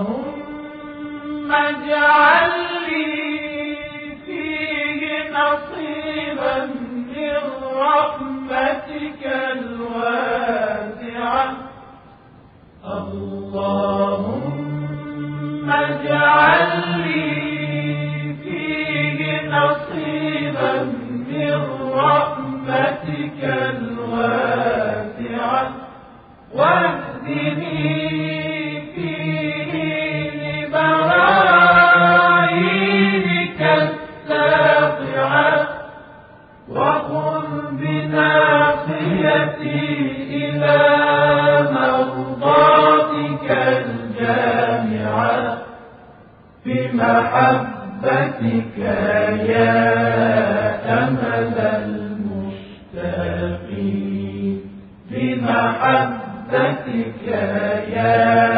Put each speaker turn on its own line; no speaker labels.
اللهم اجعل لي فيه نصيبا من رحمتك الواسعة. اللهم اجعل لي فيه نصيبا من رحمتك الواسعة، واهدني فيه لبراهينك الساطعة، وخذ بناصيتي إلى مرضاتك الجامعة، بمحبتك يا أمل المشتاقين، بمحبتك يا